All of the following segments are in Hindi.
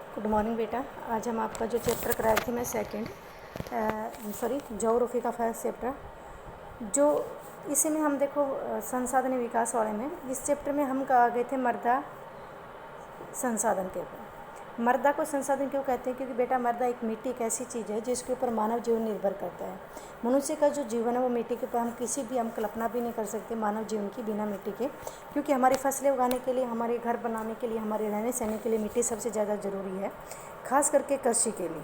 गुड मॉर्निंग बेटा। आज हम आपका जो चैप्टर कराए थे मैं ज्योग्राफी का फर्स्ट चैप्टर जो इसी में हम देखो संसाधन विकास वाले में इस चैप्टर में हम आ गए थे मृदा संसाधन के ऊपर। मृदा को संसाधन क्यों कहते हैं? क्योंकि बेटा मृदा एक मिट्टी एक ऐसी चीज़ है जिसके ऊपर मानव जीवन निर्भर करता है। मनुष्य का जो जीवन है वो मिट्टी के ऊपर हम कल्पना भी नहीं कर सकते मानव जीवन की बिना मिट्टी के, क्योंकि हमारी फसलें उगाने के लिए, हमारे घर बनाने के लिए, हमारे रहने सहने के लिए मिट्टी सबसे ज़्यादा ज़रूरी है, खास करके कृषि के लिए।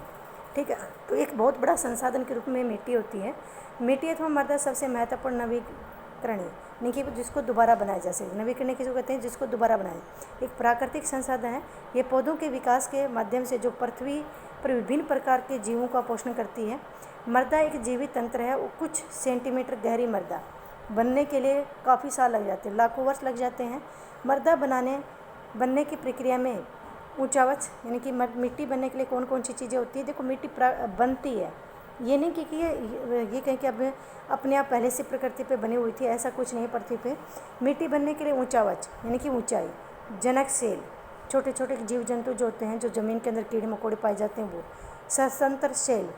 ठीक है, तो एक बहुत बड़ा संसाधन के रूप में मिट्टी होती है। मिट्टी अथवा मृदा सबसे महत्वपूर्ण नवीकरणीय नहीं कि जिसको दोबारा बनाया जा सके। नवीकरणीय किसको कहते हैं? जिसको दोबारा बनाए। एक प्राकृतिक संसाधन है। ये पौधों के विकास के माध्यम से जो पृथ्वी पर विभिन्न प्रकार के जीवों का पोषण करती है। मृदा एक जीवित तंत्र है। वो कुछ सेंटीमीटर गहरी मृदा बनने के लिए काफ़ी साल लग जाते हैं, लाखों वर्ष लग जाते हैं। मृदा बनने की प्रक्रिया में ऊंचावच यानी कि मिट्टी बनने के लिए कौन कौन सी चीज़ें होती है? देखो मिट्टी बनती है, ये नहीं कि ये कहें कि अब अपने आप पहले से प्रकृति पे बनी हुई थी, ऐसा कुछ नहीं। पृथ्वी पे मिट्टी बनने के लिए ऊंचावच यानी कि ऊंचाई, जनक सेल, छोटे छोटे जीव जंतु जो होते हैं जो ज़मीन के अंदर कीड़े मकोड़े पाए जाते हैं वो, सशस्त्र सेल,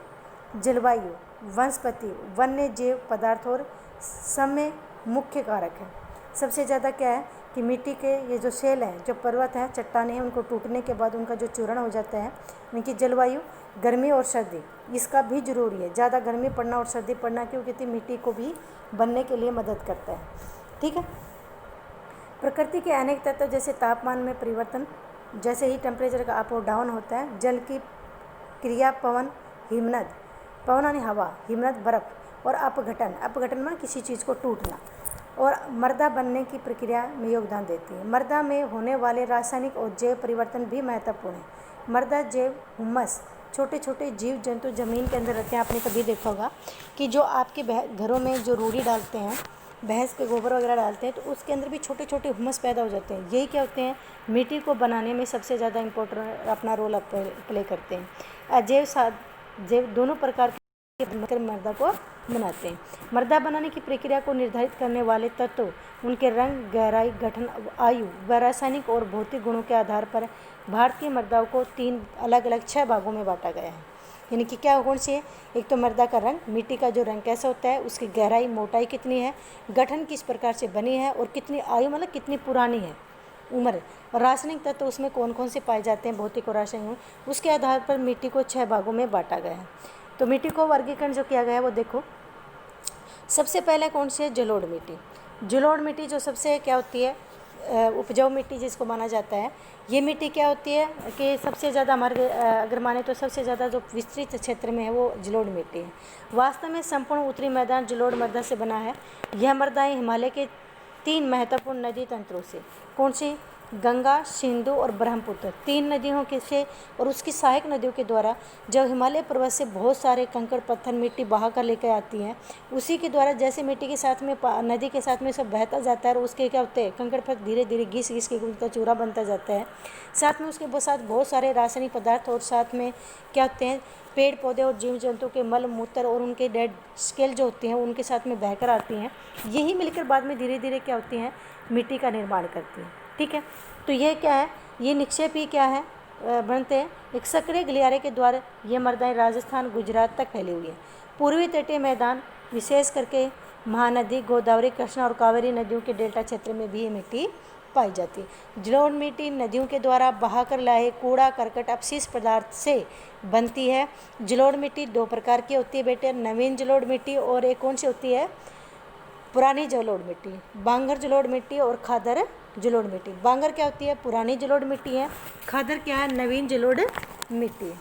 जलवायु, वनस्पति, वन्य जीव पदार्थ और समय मुख्य कारक है। सबसे ज़्यादा क्या है कि मिट्टी के ये जो सेल हैं, जो पर्वत हैं, चट्टानें हैं, उनको टूटने के बाद उनका जो चूर्ण हो जाता है। उनकी जलवायु, गर्मी और सर्दी, इसका भी ज़रूरी है। ज़्यादा गर्मी पड़ना और सर्दी पड़ना क्यों? क्योंकि मिट्टी को भी बनने के लिए मदद करता है। ठीक है, प्रकृति के अनेक तत्व जैसे तापमान में परिवर्तन, जैसे ही टेम्परेचर का अप और डाउन होता है, जल की क्रिया, पवन, हिमनद, पवन यानी हवा, हिमनद बर्फ़, और अपघटन में किसी चीज़ को टूटना, और मृदा बनने की प्रक्रिया में योगदान देती है। मृदा में होने वाले रासायनिक और जैव परिवर्तन भी महत्वपूर्ण है। मृदा जैव, हुमस, छोटे छोटे जीव जंतु ज़मीन के अंदर रहते हैं। आपने कभी देखा होगा कि जो आपके घरों में जो रूढ़ी डालते हैं, भैंस के गोबर वगैरह डालते हैं, तो उसके अंदर भी छोटे छोटे हुमस पैदा हो जाते हैं। यही क्या होते हैं? मिट्टी को बनाने में सबसे ज़्यादा इम्पोर्टेंट अपना रोल प्ले करते हैं। जैव दोनों प्रकार के मृदा को बनाते हैं। मृदा बनाने की प्रक्रिया को निर्धारित करने वाले तत्व, उनके रंग, गहराई, गठन, आयु व रासायनिक और भौतिक गुणों के आधार पर भारतीय मृदाओं को 3 अलग अलग 6 भागों में बांटा गया है। यानी कि क्या कौन सी है? एक तो मृदा का रंग, मिट्टी का जो रंग कैसा होता है, उसकी गहराई, मोटाई कितनी है, गठन किस प्रकार से बनी है, और कितनी आयु मतलब कितनी पुरानी है उम्र, और रासायनिक तत्व उसमें कौन कौन से पाए जाते हैं, भौतिक और रासायनिक, उसके आधार पर मिट्टी को 6 भागों में बांटा गया है। तो मिट्टी को वर्गीकरण जो किया गया है वो देखो। सबसे पहले कौन सी है? जलोढ़ मिट्टी। जलोढ़ मिट्टी जो सबसे क्या होती है? उपजाऊ मिट्टी जिसको माना जाता है। ये मिट्टी क्या होती है कि सबसे ज़्यादा हमारे अगर माने तो सबसे ज़्यादा जो विस्तृत क्षेत्र में है वो जलोढ़ मिट्टी है। वास्तव में संपूर्ण उत्तरी मैदान जलोढ़ मृदा से बना है। यह मृदाएँ हिमालय के 3 महत्वपूर्ण नदी तंत्रों से, कौन सी? गंगा, सिंधु और ब्रह्मपुत्र, 3 नदियों के से और उसकी सहायक नदियों के द्वारा जब हिमालय पर्वत से बहुत सारे कंकड़ पत्थर मिट्टी बहा कर लेकर आती हैं, उसी के द्वारा जैसे मिट्टी के साथ में नदी के साथ में सब बहता जाता है, और उसके क्या होते हैं? कंकड़ पत्थर धीरे धीरे घिस घिस के उनका चूरा बनता जाता है। साथ में उसके साथ बहुत सारे रासायनिक पदार्थ, और साथ में क्या होते हैं? पेड़ पौधे और जीव जंतु के मल मूत्र और उनके डेड स्केल जो होती हैं उनके साथ में बहकर आती हैं। यही मिलकर बाद में धीरे धीरे क्या होती हैं? मिट्टी का निर्माण करती हैं। ठीक है, तो ये क्या है? ये निक्षेप ही क्या है बनते हैं? एक सक्रिय गलियारे के द्वारा ये मृदाएँ राजस्थान, गुजरात तक फैली हुई है। पूर्वी तटीय मैदान, विशेष करके महानदी, गोदावरी, कृष्णा और कावेरी नदियों के डेल्टा क्षेत्र में भी ये मिट्टी पाई जाती है। जलोढ़ मिट्टी नदियों के द्वारा बहाकर लाए कूड़ा करकट अपशिष्ट पदार्थ से बनती है। जलोढ़ मिट्टी 2 प्रकार की होती है बेटे, नवीन जलोढ़ मिट्टी और एक कौन सी होती है? पुरानी जलोढ़ मिट्टी, बांगर जलोढ़ मिट्टी और खादर जलोढ़ मिट्टी। बांगर क्या होती है? पुरानी जलोढ़ मिट्टी है। खादर क्या है? नवीन जलोढ़ मिट्टी है।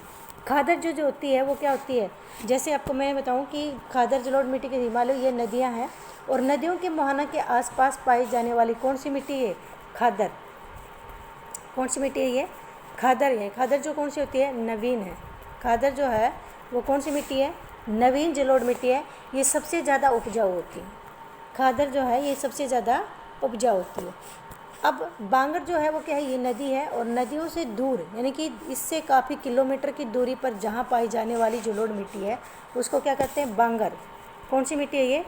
खादर जो होती है वो क्या होती है? जैसे आपको मैं बताऊं कि खादर जलोढ़ मिट्टी के हिमालय ये नदियां हैं, और नदियों के मुहाना के आसपास पाई जाने वाली कौन सी मिट्टी है? खादर। कौन सी मिट्टी है ये? खादर है। खादर जो कौन सी होती है? नवीन है। खादर जो है वो कौन सी मिट्टी है? नवीन जलोढ़ मिट्टी है। ये सबसे ज़्यादा उपजाऊ होती है। खादर जो है ये सबसे ज़्यादा उपजाऊ होती है। अब बांगर जो है वो क्या है? ये नदी है, और नदियों से दूर यानी कि इससे काफ़ी किलोमीटर की दूरी पर जहाँ पाई जाने वाली जलोढ़ मिट्टी है उसको क्या कहते हैं? बांगर। कौन सी मिट्टी है ये?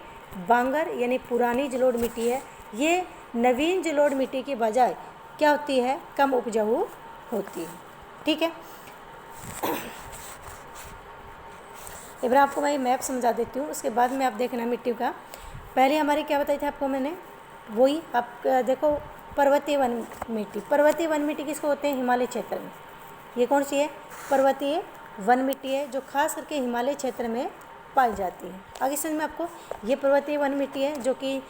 बांगर यानी पुरानी जलोढ़ मिट्टी है। ये नवीन जलोढ़ मिट्टी की बजाय क्या होती है? कम उपजाऊ होती है। ठीक है, एक बार आपको मैं मैप समझा देती हूँ, उसके बाद में आप देखना मिट्टी का। पहले हमारी क्या बताई थी आपको मैंने, वही आप देखो, पर्वतीय वन मिट्टी। पर्वतीय वन मिट्टी किसको होते हैं? हिमालय क्षेत्र में। ये कौन सी है? पर्वतीय वन मिट्टी है, जो खास करके हिमालय क्षेत्र में पाई जाती है। आगे समझ में आपको, ये पर्वतीय वन मिट्टी है जो कि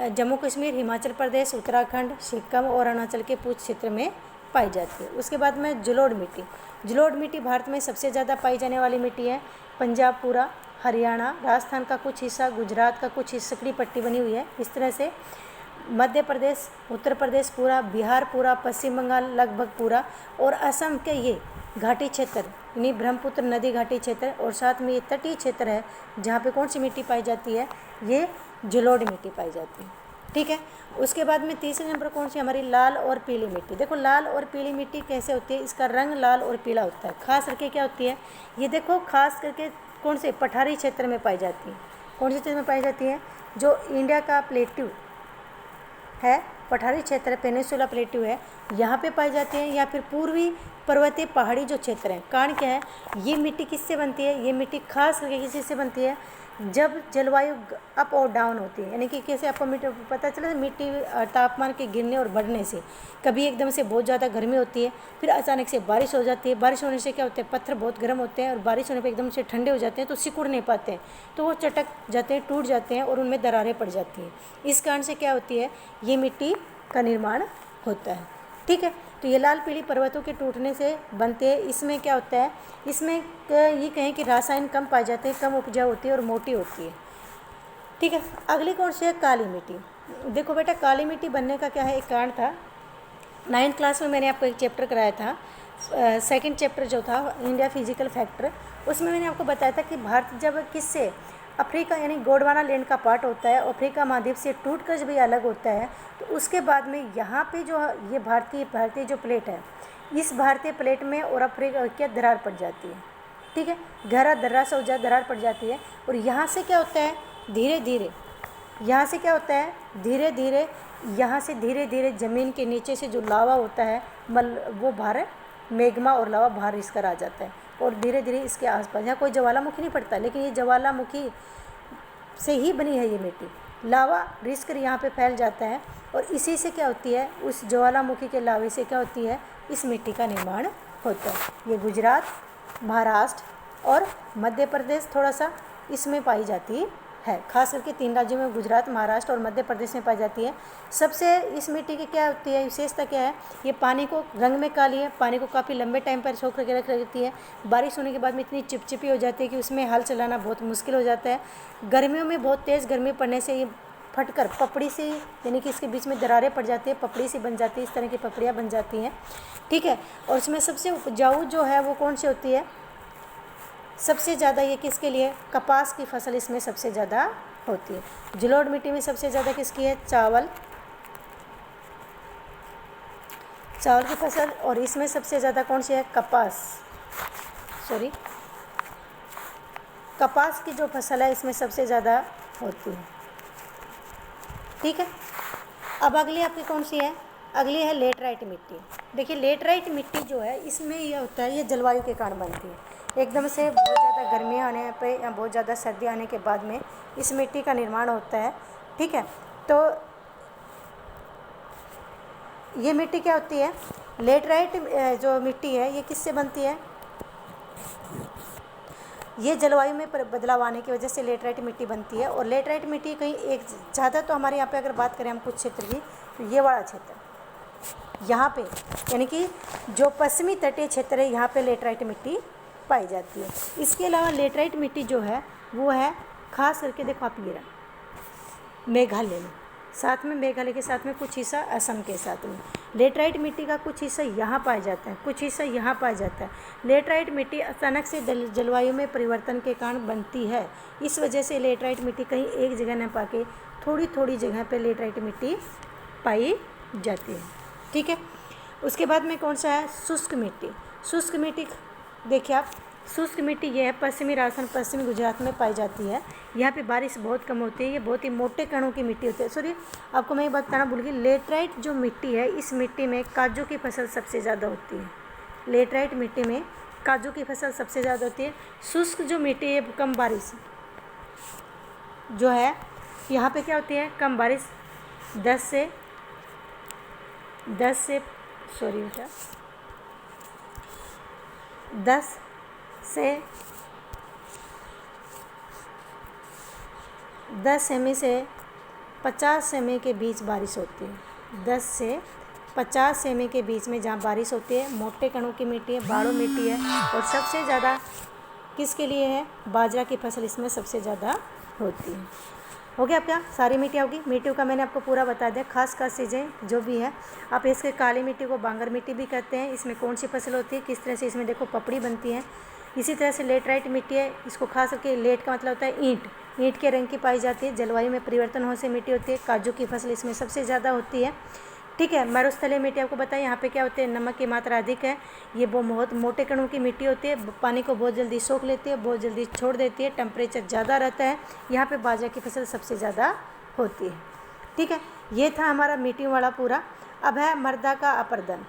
जम्मू कश्मीर, हिमाचल प्रदेश, उत्तराखंड, सिक्किम और अरुणाचल के कुछ क्षेत्र में पाई जाती है। उसके बाद में जलोढ़ मिट्टी। जलोढ़ मिट्टी भारत में सबसे ज़्यादा पाई जाने वाली मिट्टी है। पंजाब पूरा, हरियाणा, राजस्थान का कुछ हिस्सा, गुजरात का कुछ हिस्सा, सकड़ी पट्टी बनी हुई है इस तरह से। मध्य प्रदेश, उत्तर प्रदेश पूरा, बिहार पूरा, पश्चिम बंगाल लगभग पूरा, और असम के ये घाटी क्षेत्र यानी ब्रह्मपुत्र नदी घाटी क्षेत्र, और साथ में ये तटीय क्षेत्र है जहाँ पे कौन सी मिट्टी पाई जाती है? ये जलोढ़ मिट्टी पाई जाती है। ठीक है। उसके बाद में तीसरे नंबर कौन सी? हमारी लाल और पीली मिट्टी। देखो लाल और पीली मिट्टी कैसे होती है? इसका रंग लाल और पीला होता है। खास करके क्या होती है? ये देखो खास करके कौन से पठारी क्षेत्र में पाई जाती है। कौन से क्षेत्र में पाई जाती है? जो इंडिया का प्लेट्यू है, पठारी क्षेत्र, पेनिनसुला प्लेट्यू है, यहाँ पे पाई जाती है, या फिर पूर्वी पर्वतीय पहाड़ी जो क्षेत्र है। कारण क्या है? ये मिट्टी किससे बनती है? ये मिट्टी खास करके किस चीज़ से बनती है? जब जलवायु अप और डाउन होती है, यानी कि कैसे आपको मिट्टी पता चला, मिट्टी तापमान के गिरने और बढ़ने से कभी एकदम से बहुत ज़्यादा गर्मी होती है, फिर अचानक से बारिश हो जाती है। बारिश होने से क्या होता है? पत्थर बहुत गर्म होते हैं और बारिश होने पर एकदम से ठंडे हो जाते हैं, तो सिकुड़ नहीं पाते हैं, तो वो चटक जाते हैं, टूट जाते हैं और उनमें दरारें पड़ जाती हैं। इस कारण से क्या होती है? ये मिट्टी का निर्माण होता है। ठीक है। तो ये लाल पीली पर्वतों के टूटने से बनते हैं। इसमें क्या होता है? इसमें ये कहें कि रासायन कम पाए जाते हैं, कम उपजाऊ होती है और मोटी होती है। ठीक है। अगली कौन सी है? काली मिट्टी। देखो बेटा, काली मिट्टी बनने का क्या है? एक कारण था। 9th क्लास में मैंने आपको एक चैप्टर कराया था, सेकंड चैप्टर जो था इंडिया फिजिकल फैक्टर, उसमें मैंने आपको बताया था कि भारत जब किससे, अफ्रीका यानी गोंडवाना लैंड का पार्ट होता है, अफ्रीका महाद्वीप से टूट कर जब ये अलग होता है, तो उसके बाद में यहाँ पे जो ये भारतीय जो प्लेट है, इस भारतीय प्लेट में और अफ्रीका क्या दरार पड़ जाती है। ठीक है। गहरा दर्रा से हो जाए, दरार पड़ जाती है, और यहाँ से क्या होता है? धीरे धीरे यहाँ से क्या होता है? धीरे धीरे यहाँ से धीरे धीरे ज़मीन के नीचे से जो लावा होता है, वो बाहर मैग्मा और लावा बाहर इसकर आ जाता है, और धीरे धीरे इसके आसपास, यहाँ कोई ज्वालामुखी नहीं पड़ता, लेकिन ये ज्वालामुखी से ही बनी है ये मिट्टी। लावा रिस कर यहाँ पे फैल जाता है, और इसी से क्या होती है? उस ज्वालामुखी के लावे से क्या होती है? इस मिट्टी का निर्माण होता है। ये गुजरात, महाराष्ट्र और मध्य प्रदेश थोड़ा सा इसमें पाई जाती है। खास करके 3 राज्यों में, गुजरात, महाराष्ट्र और मध्य प्रदेश में पाई जाती है। सबसे इस मिट्टी की क्या होती है? विशेषता क्या है? ये पानी को, रंग में काली है, पानी को काफ़ी लंबे टाइम पर सोख करके रख देती है। बारिश होने के बाद में इतनी चिपचिपी हो जाती है कि उसमें हल चलाना बहुत मुश्किल हो जाता है। गर्मियों में बहुत तेज़ गर्मी पड़ने से ये फटकर पपड़ी से, यानी कि इसके बीच में दरारें पड़ जाती है, पपड़ी सी बन जाती है, इस तरह की पपड़ियाँ बन जाती हैं। ठीक है। और इसमें सबसे उपजाऊ जो है वो कौन सी होती है? सबसे ज़्यादा ये किसके लिए? कपास की फसल इसमें सबसे ज़्यादा होती है। जलोढ़ मिट्टी में सबसे ज़्यादा किसकी है? चावल की फसल, और इसमें सबसे ज़्यादा कौन सी है? कपास की जो फसल है इसमें सबसे ज़्यादा होती है। ठीक है। अब अगली आपकी कौन सी है? अगली है लेटराइट मिट्टी। देखिए लेटराइट मिट्टी जो है, इसमें यह होता है, ये जलवायु के कारण बनती है। एकदम से बहुत ज़्यादा गर्मी आने पे या बहुत ज़्यादा सर्दी आने के बाद में इस मिट्टी का निर्माण होता है। ठीक है। तो ये मिट्टी क्या होती है? लेटराइट जो मिट्टी है ये किससे बनती है? ये जलवायु में बदलाव आने की वजह से लेटराइट मिट्टी बनती है। और लेटराइट मिट्टी कहीं एक ज़्यादा, तो हमारे यहाँ पे अगर बात करें हम कुछ क्षेत्र की, तो ये वाला क्षेत्र यहाँ पे, यानी कि जो पश्चिमी तटीय क्षेत्र है, यहाँ पे लेटराइट मिट्टी पाई जाती है। इसके अलावा लेटराइट मिट्टी जो है वो है खास करके, देखो आप ये रहा मेघालय में, साथ में मेघालय के साथ में कुछ हिस्सा असम के साथ में। लेटराइट मिट्टी का कुछ हिस्सा यहाँ पाया जाता है, कुछ हिस्सा यहाँ पाया जाता है। लेटराइट मिट्टी अचानक से जलवायु में परिवर्तन के कारण बनती है। इस वजह से लेटराइट मिट्टी कहीं एक जगह न पाके थोड़ी थोड़ी जगह पे लेटराइट मिट्टी पाई जाती है। ठीक है। उसके बाद में कौन सा है? शुष्क मिट्टी। शुष्क मिट्टी देखिए आप, शुष्क मिट्टी ये है पश्चिमी राजस्थान, पश्चिमी गुजरात में पाई जाती है। यहाँ पे बारिश बहुत कम होती है, ये बहुत ही मोटे कणों की मिट्टी होती है। सॉरी, आपको मैं ये बात बताना भूल गई, जो मिट्टी है, इस मिट्टी में काजू की फसल सबसे ज़्यादा होती है। लेटराइट मिट्टी में काजू की फसल सबसे ज़्यादा होती है। शुष्क जो मिट्टी है, कम बारिश जो है, यहाँ पे क्या होती है, कम बारिश, 10 से 10 सेमी से 50 सेमी के बीच बारिश होती है। 10 से 50 सेमी के बीच में जहाँ बारिश होती है, मोटे कणों की मिट्टी है, बाड़ू मिट्टी है, और सबसे ज़्यादा किसके लिए है, बाजरा की फसल इसमें सबसे ज़्यादा होती है। हो गया आपका, सारी मिट्टी होगी। मिट्टियों का मैंने आपको पूरा बता दिया, खास चीज़ें जो भी है। आप इसके काली मिट्टी को बांगर मिट्टी भी कहते हैं। इसमें कौन सी फसल होती है, किस तरह से इसमें देखो पपड़ी बनती है। इसी तरह से लेटराइट मिट्टी है, इसको खास करके लेट का मतलब होता है ईंट के रंग की पाई जाती है। जलवायु में परिवर्तन होने से मिट्टी होती है। काजू की फसल इसमें सबसे ज़्यादा होती है। ठीक है, मरुस्थलीय मिट्टी आपको बताया, यहाँ पे क्या होते हैं, नमक की मात्रा अधिक है। ये बहुत मोटे कणों की मिट्टी होती है, पानी को बहुत जल्दी सोख लेती है, बहुत जल्दी छोड़ देती है, टेम्परेचर ज़्यादा रहता है। यहाँ पे बाजरा की फसल सबसे ज़्यादा होती है। ठीक है, ये था हमारा मिट्टियों वाला पूरा। अब है मृदा का अपर्दन।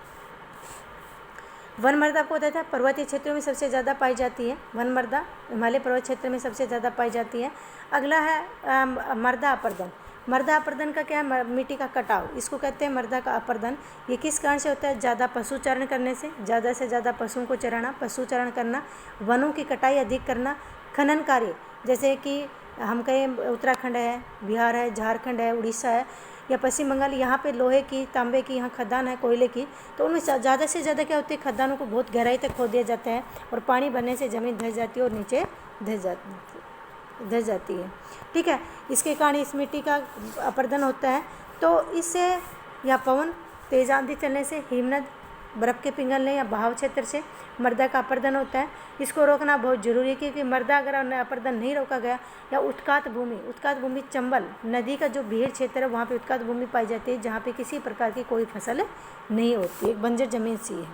वन मृदा आपको बताया था पर्वतीय क्षेत्रों में सबसे ज़्यादा पाई जाती है। वन मृदा हिमालय पर्वत क्षेत्र में सबसे ज़्यादा पाई जाती है। अगला है मृदा अपर्दन। मृदा अपर्दन का क्या है, मिट्टी का कटाव, इसको कहते हैं मृदा का अपर्दन। ये किस कारण से होता है, ज़्यादा पशुचारण करने से, ज़्यादा से ज़्यादा पशुओं को चराना, पशुचारण करना, वनों की कटाई अधिक करना, खनन कार्य, जैसे कि हम कहें उत्तराखंड है, बिहार है, झारखंड है, उड़ीसा है या पश्चिम बंगाल, यहाँ पे लोहे की, तांबे की यहाँ खदान है, कोयले की, तो उनमें ज़्यादा से ज़्यादा क्या होती है, खदानों को बहुत गहराई तक खोद दिया जाता है और पानी भरने से ज़मीन धंस जाती है और नीचे धंस जाती है। ठीक है, इसके कारण इस मिट्टी का अपर्दन होता है। तो इससे या पवन, तेज आंधी चलने से, हिमनद, बर्फ़ के पिघलने या बहाव क्षेत्र से मृदा का अपर्दन होता है। इसको रोकना बहुत जरूरी है, क्योंकि मृदा अगर अपर्दन नहीं रोका गया, या उत्कात भूमि चंबल नदी का जो बीहड़ क्षेत्र है, वहाँ पे उत्कात भूमि पाई जाती है, जहाँ पे किसी प्रकार की कोई फसल नहीं होती, एक बंजर जमीन सी है।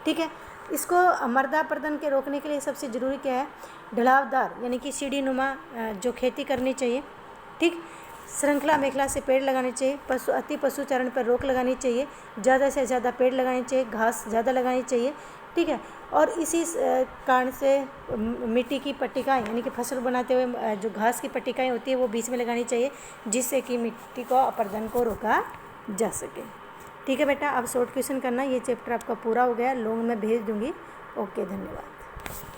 ठीक है, इसको मृदा अपर्दन के रोकने के लिए सबसे ज़रूरी क्या है, ढलावदार यानी कि सीढ़ी नुमा जो खेती करनी चाहिए। ठीक, श्रृंखला मेखला से पेड़ लगाने चाहिए। अति पशुचारण पर रोक लगानी चाहिए। ज़्यादा से ज़्यादा पेड़ लगाने चाहिए, घास ज़्यादा लगानी चाहिए। ठीक है, और इसी कारण से मिट्टी की पट्टिकाएँ यानी कि फसल बनाते हुए जो घास की पट्टिकाएँ होती है वो बीच में लगानी चाहिए, जिससे कि मिट्टी को अपर्दन को रोका जा सके। ठीक है बेटा, अब शॉर्ट क्वेश्चन करना। ये चैप्टर आपका पूरा हो गया, लॉन्ग में भेज दूँगी। ओके, धन्यवाद।